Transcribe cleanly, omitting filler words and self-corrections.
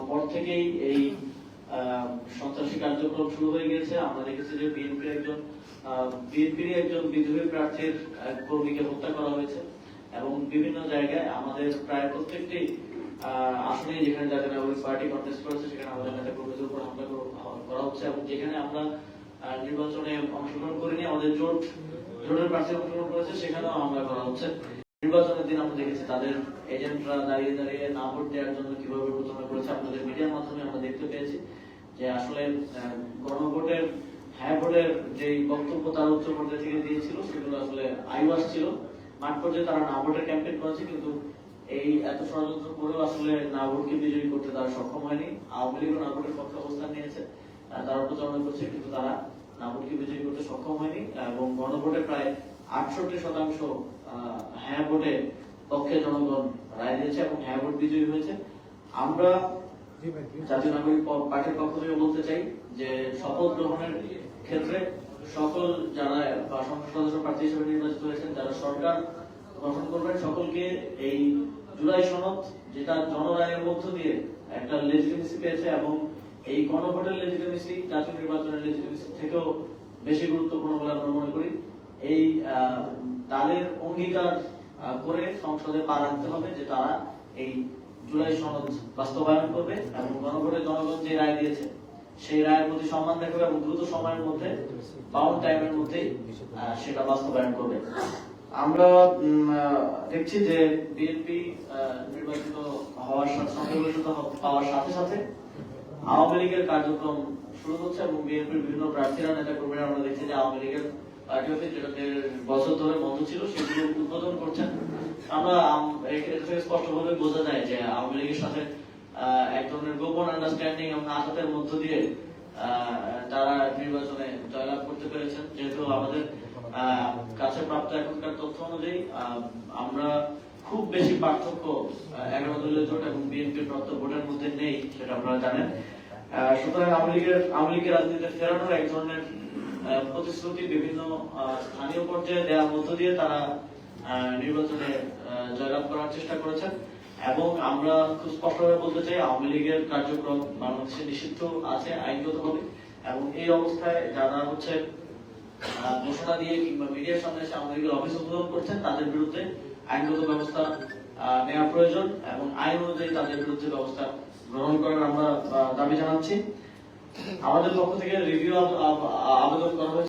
পর থেকেই এই সন্ত্রাসী কার্যক্রম শুরু হয়ে গেছে। আমরা দেখেছি যে বিএনপির একজন বিদ্রোহী প্রার্থীর কর্মীকে হত্যা করা হয়েছে এবং বিভিন্ন জায়গায় আমাদের প্রায় প্রত্যেকটি আসলে যেখানে জাতীয় নাগরিক পার্টি কন্টেস্ট করেছে সেখানে আমাদের নেতা কর্মীদের উপর হামলা করা হচ্ছে এবং যেখানে আমরা নির্বাচনে অংশগ্রহণ করিনি, আমাদের জোটের প্রার্থী অংশগ্রহণ করেছে সেখানেও হামলা করা হচ্ছে। নির্বাচনের দিন আমরা দেখেছি তাদের এজেন্টরা দাঁড়িয়ে দাঁড়িয়ে না ভোট দেওয়ার জন্য কিভাবে প্রচারণা করেছে। আপনাদের মিডিয়ার মাধ্যমে আমরা দেখতে পেয়েছি যে আসলে গণভোটের হ্যাঁ ভোটের যে বক্তব্য তারা উচ্চ পর্যায়ে থেকে দিয়েছিল সেগুলো আসলে আইওয়াস ছিল। মাঠ পর্যায়ে তারা না ভোটের ক্যাম্পেইন করেছে, কিন্তু এই এত ষড়যন্ত্র করেও আসলে না ভোটকে বিজয়ী করতে তারা সক্ষম হয়নি। আওয়ামী লীগও না ভোটের পক্ষে অবস্থান নিয়েছে, তারা প্রচারণা করছে, কিন্তু তারা না ভোটকে বিজয়ী করতে সক্ষম হয়নি এবং গণভোটে প্রায় 68% হ্যাঁ ভোটে পক্ষে জনগণ রায় দিয়েছে এবং হ্যাঁ ভোট বিজয়ী হয়েছে। আমরা জাতীয় নাগরিক পার্টির পক্ষ থেকে বলতে চাই যে শপথ গ্রহণের ক্ষেত্রে সকল যারা বা সংসদ সদস্য প্রার্থী হিসেবে নির্বাচিত হয়েছেন, যারা সরকার গঠন করবেন, সকলকে এই জুলাই সনদ যেটা জনরায়ের মধ্য দিয়ে একটা লেজিটিমেসি পেয়েছে এবং এই গণভোটের লেজিটিমেসি জাতীয় নির্বাচনের লেজিটিমেসি থেকেও বেশি গুরুত্বপূর্ণ বলে আমরা মনে করি। এই তাদের অঙ্গীকার করে সংসদে পা রাখতে হবে যে তারা এই জুলাই সনদ বাস্তবায়ন করবে এবং গণভোটে জনগণ যে রায় দিয়েছে সেই রায়ের প্রতি সম্মান দেখাবে এবং দ্রুত সময়ের মধ্যে বাউন্ড টাইমের মধ্যে সেটা বাস্তবায়ন করবে। আমরা দেখছি যে বিএনপি নির্বাচিত হওয়ার সংখ্যাগরিষ্ঠতা পাওয়ার সাথে সাথে আওয়ামী লীগের কার্যক্রম শুরু হচ্ছে এবং বিএনপির বিভিন্ন প্রার্থীরা নেতা কর্মীরা আমরা দেখছি যে আওয়ামী লীগের পার্টি অফিস যেটা 1.5 বছর ধরে বন্ধ ছিল সেগুলো উদ্বোধন করছেন। আমরা স্পষ্টভাবে বোঝা যায় যে আওয়ামী লীগের সাথে এক ধরনের গোপন আন্ডারস্ট্যান্ডিং এবং আঘাতের মধ্য দিয়ে তারা নির্বাচনে জয়লাভ করতে পেরেছেন। যেহেতু আমাদের কাছে প্রাপ্ত এখনকার তথ্য অনুযায়ী আমরা খুব বেশি পার্থক্য 11 দলীয় জোট এবং বিএনপির প্রাপ্ত ভোটের মধ্যে নেই, সেটা আপনারা জানেন। সুতরাং আওয়ামী লীগের রাজনীতিতে ফেরানোর এক ধরনের প্রতিশ্রুতি বিভিন্ন স্থানীয় পর্যায়ে দেওয়ার মধ্য দিয়ে তারা নির্বাচনে জয়লাভ করার চেষ্টা করেছেন এবং আমরা খুব স্পষ্টভাবে বলতে চাই আওয়ামী লীগের কার্যক্রম বাংলাদেশে নিষিদ্ধ আছে আইনগতভাবে এবং এই অবস্থায় যারা হচ্ছে ঘোষণা দিয়ে কিংবা মিডিয়ার সামনে এসে আওয়ামী লীগের অফিস উদ্বোধন করছেন তাদের বিরুদ্ধে আইনগত ব্যবস্থা নেওয়া প্রয়োজন এবং আইন অনুযায়ী তাদের বিরুদ্ধে ব্যবস্থা গ্রহণ করার আমরা দাবি জানাচ্ছি। আমাদের পক্ষ থেকে রিভিউ আবেদন করা হয়েছে।